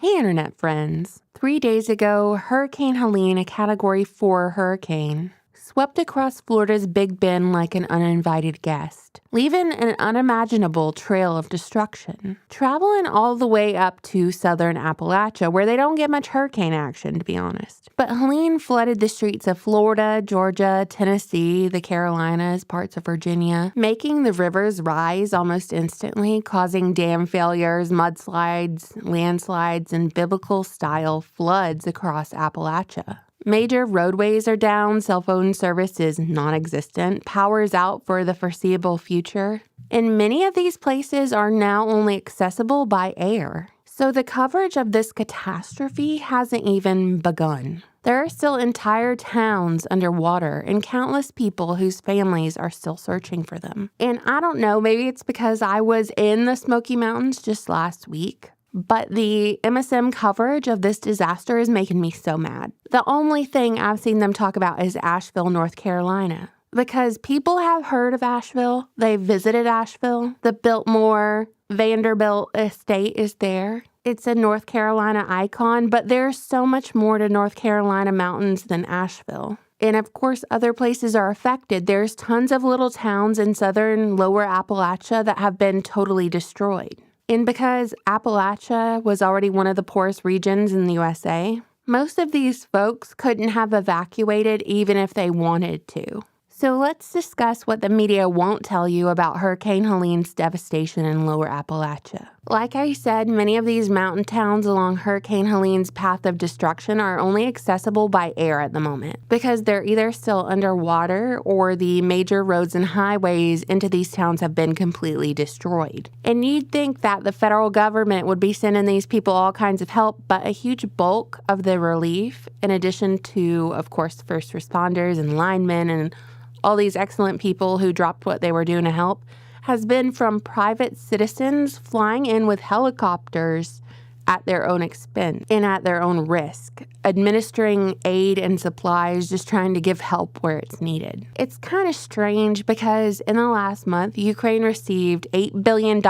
Hey, Internet friends. 3 days ago, Hurricane Helene, a Category 4 hurricane, swept across Florida's Big Bend like an uninvited guest, leaving an unimaginable trail of destruction, traveling all the way up to southern Appalachia, where they don't get much hurricane action, to be honest. But Helene flooded the streets of Florida, Georgia, Tennessee, the Carolinas, parts of Virginia, making the rivers rise almost instantly, causing dam failures, mudslides, landslides, and biblical-style floods across Appalachia. Major roadways are down, cell phone service is non-existent, power is out for the foreseeable future, and many of these places are now only accessible by air. So the coverage of this catastrophe hasn't even begun. There are still entire towns underwater and countless people whose families are still searching for them. And I don't know, maybe it's because I was in the Smoky Mountains just last week, but the MSM coverage of this disaster is making me so mad. The only thing I've seen them talk about is Asheville, North Carolina. Because people have heard of Asheville, they've visited Asheville. The Biltmore Vanderbilt estate is there. It's a North Carolina icon, but there's so much more to North Carolina mountains than Asheville. And of course, other places are affected. There's tons of little towns in southern lower Appalachia that have been totally destroyed. And because Appalachia was already one of the poorest regions in the USA, most of these folks couldn't have evacuated even if they wanted to. So let's discuss what the media won't tell you about Hurricane Helene's devastation in lower Appalachia. Like I said, many of these mountain towns along Hurricane Helene's path of destruction are only accessible by air at the moment because they're either still underwater or the major roads and highways into these towns have been completely destroyed. And you'd think that the federal government would be sending these people all kinds of help, but a huge bulk of the relief, in addition to, of course, first responders and linemen and all these excellent people who dropped what they were doing to help, has been from private citizens flying in with helicopters at their own expense and at their own risk, administering aid and supplies, just trying to give help where it's needed. It's kind of strange because in the last month, Ukraine received $8 billion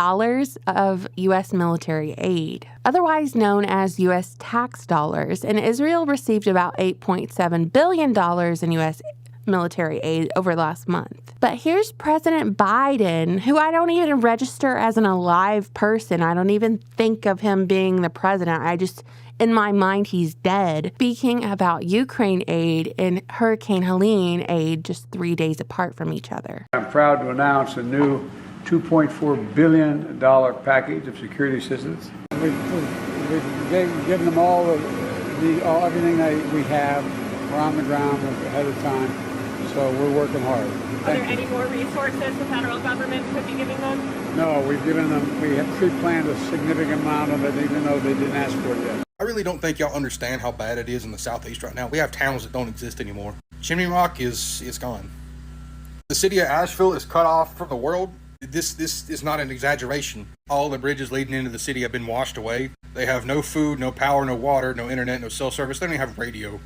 of U.S. military aid, otherwise known as U.S. tax dollars, and Israel received about $8.7 billion in U.S. military aid over last month. But here's President Biden, who I don't even register as an alive person. I don't even think of him being the president. In my mind, he's dead. Speaking about Ukraine aid and Hurricane Helene aid just 3 days apart from each other. I'm proud to announce a new $2.4 billion package of security assistance. We've given them all everything that we have. We're on the ground ahead of time. So we're working hard. Are there any more resources the federal government could be giving them? No, we have pre-planned a significant amount of it, even though they didn't ask for it yet. I really don't think y'all understand how bad it is in the southeast right now. We have towns that don't exist anymore. Chimney Rock is gone. The city of Asheville is cut off from the world. This is not an exaggeration. All the bridges leading into the city have been washed away. They have no food, no power, no water, no internet, no cell service. They don't even have radio.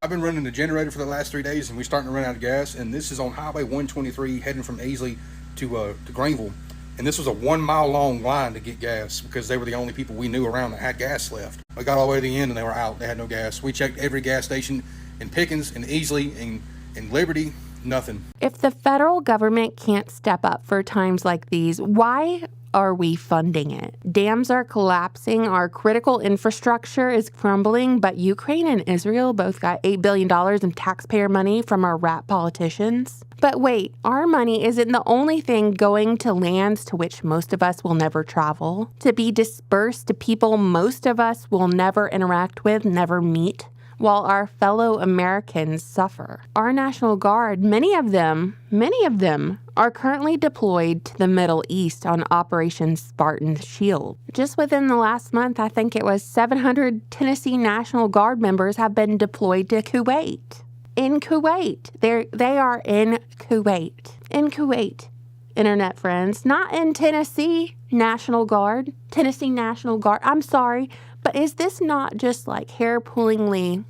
I've been running the generator for the last 3 days, and we're starting to run out of gas. And this is on Highway 123 heading from Aisley to Greenville. And this was a 1 mile long line to get gas because they were the only people we knew around that had gas left. We got all the way to the end and they were out. They had no gas. We checked every gas station in Pickens and Aisley and Liberty. Nothing. If the federal government can't step up for times like these, why are we funding it? Dams are collapsing, our critical infrastructure is crumbling, but Ukraine and Israel both got $8 billion in taxpayer money from our rat politicians. But wait, our money isn't the only thing going to lands to which most of us will never travel, to be dispersed to people most of us will never interact with, never meet, while our fellow Americans suffer. Our National Guard, many of them, are currently deployed to the Middle East on Operation Spartan Shield. Just within the last month, I think it was 700 Tennessee National Guard members have been deployed to Kuwait. In Kuwait. They are in Kuwait. In Kuwait, Internet friends. Not in Tennessee National Guard. Tennessee National Guard. I'm sorry. But is this not just like hair-pullingly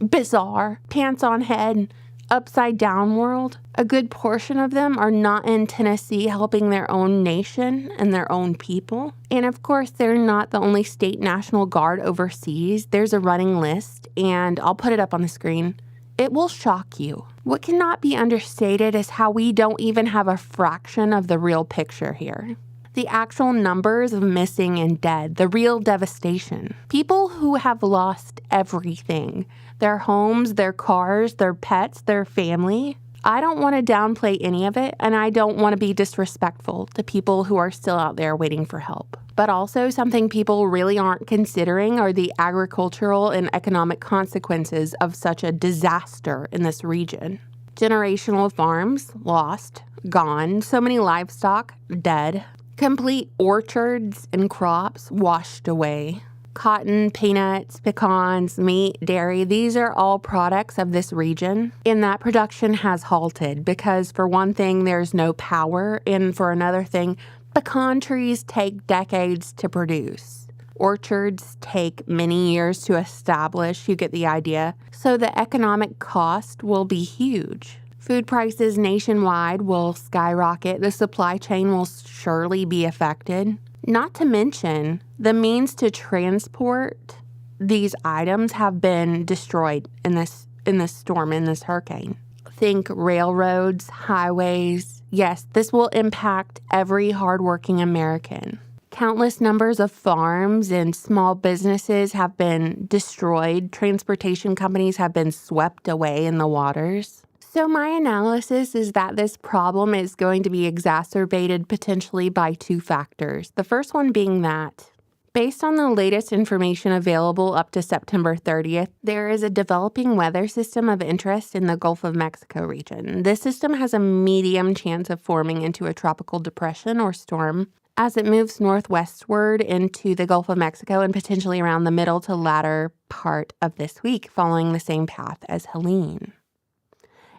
bizarre, pants on head, upside down world, a good portion of them are not in Tennessee helping their own nation and their own people. And of course, they're not the only state National Guard overseas. There's a running list, and I'll put it up on the screen. It will shock you. What cannot be understated is how we don't even have a fraction of the real picture here. The actual numbers of missing and dead, the real devastation. People who have lost everything. Their homes, their cars, their pets, their family. I don't want to downplay any of it, and I don't want to be disrespectful to people who are still out there waiting for help. But also something people really aren't considering are the agricultural and economic consequences of such a disaster in this region. Generational farms lost, gone, so many livestock dead, complete orchards and crops washed away. Cotton, peanuts, pecans, meat, dairy, these are all products of this region. And that production has halted because for one thing, there's no power. And for another thing, pecan trees take decades to produce. Orchards take many years to establish. You get the idea. So the economic cost will be huge. Food prices nationwide will skyrocket. The supply chain will surely be affected. Not to mention, the means to transport these items have been destroyed in this storm, in this hurricane. Think railroads, highways. Yes, this will impact every hardworking American. Countless numbers of farms and small businesses have been destroyed. Transportation companies have been swept away in the waters. So my analysis is that this problem is going to be exacerbated potentially by two factors. The first one being that, based on the latest information available up to September 30th, there is a developing weather system of interest in the Gulf of Mexico region. This system has a medium chance of forming into a tropical depression or storm as it moves northwestward into the Gulf of Mexico and potentially around the middle to latter part of this week, following the same path as Helene.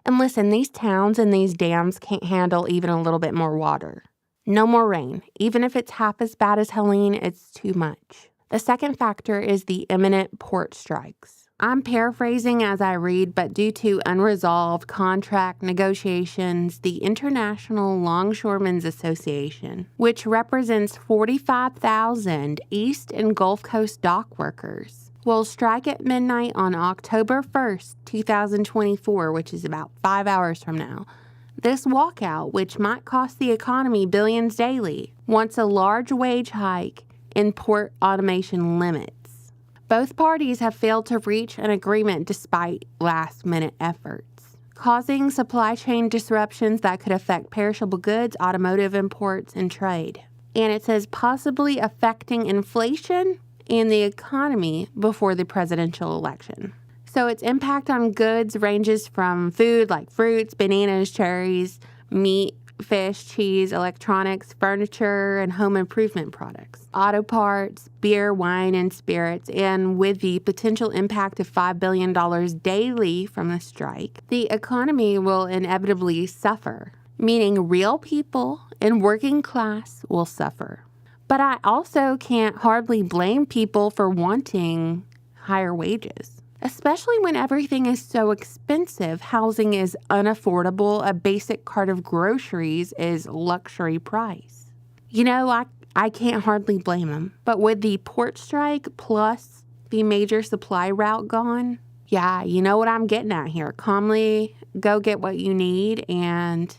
And listen, these towns and these dams can't handle even a little bit more water. No more rain. Even if it's half as bad as Helene, it's too much. The second factor is the imminent port strikes. I'm paraphrasing as I read, but due to unresolved contract negotiations, the International Longshoremen's Association, which represents 45,000 East and Gulf Coast dock workers, will strike at midnight on October 1st, 2024, which is about 5 hours from now. This walkout, which might cost the economy billions daily, wants a large wage hike and port automation limits. Both parties have failed to reach an agreement despite last-minute efforts, causing supply chain disruptions that could affect perishable goods, automotive imports, and trade. And it says possibly affecting inflation and the economy before the presidential election. So its impact on goods ranges from food like fruits, bananas, cherries, meat, fish, cheese, electronics, furniture, and home improvement products, auto parts, beer, wine, and spirits. And with the potential impact of $5 billion daily from the strike, the economy will inevitably suffer, meaning real people and working class will suffer. But I also can't hardly blame people for wanting higher wages, especially when everything is so expensive. Housing is unaffordable. A basic cart of groceries is luxury price. You know, I can't hardly blame them. But with the port strike plus the major supply route gone, yeah, you know what I'm getting at here. Calmly go get what you need and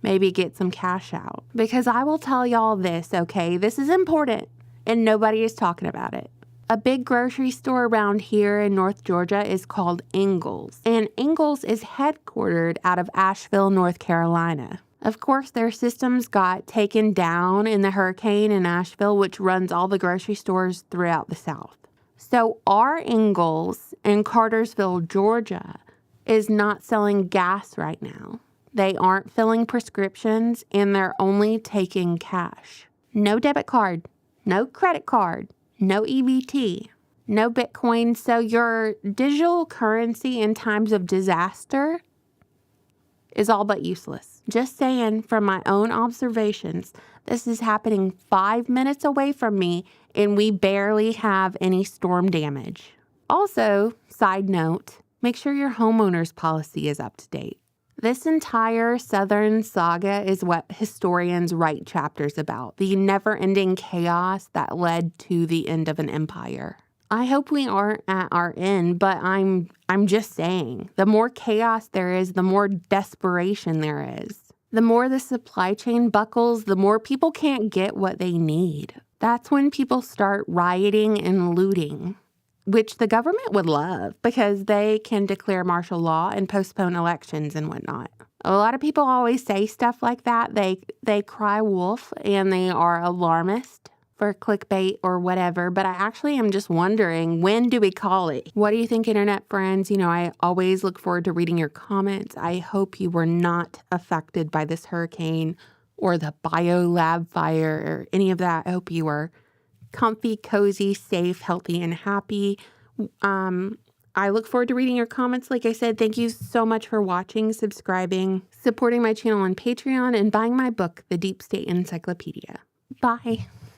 maybe get some cash out. Because I will tell y'all this, okay? This is important, and nobody is talking about it. A big grocery store around here in North Georgia is called Ingles, and Ingles is headquartered out of Asheville, North Carolina. Of course, their systems got taken down in the hurricane in Asheville, which runs all the grocery stores throughout the South. So our Ingles in Cartersville, Georgia, is not selling gas right now. They aren't filling prescriptions, and they're only taking cash. No debit card, no credit card, no EBT, no Bitcoin. So your digital currency in times of disaster is all but useless. Just saying, from my own observations, this is happening 5 minutes away from me, and we barely have any storm damage. Also, side note, Make sure your homeowner's policy is up to date. This entire Southern saga is what historians write chapters about, the never-ending chaos that led to the end of an empire. I hope we aren't at our end, but I'm just saying, the more chaos there is, the more desperation there is. The more the supply chain buckles, the more people can't get what they need. That's when people start rioting and looting, which the government would love because they can declare martial law and postpone elections and whatnot. A lot of people always say stuff like that. They cry wolf and they are alarmist for clickbait or whatever, but I actually am just wondering, when do we call it? What do you think, internet friends? I always look forward to reading your comments. I hope you were not affected by this hurricane or the biolab fire or any of that. I hope you were comfy, cozy, safe, healthy, and happy. I look forward to reading your comments. Like I said, thank you so much for watching, subscribing, supporting my channel on Patreon, and buying my book, The Deep State Encyclopedia. Bye.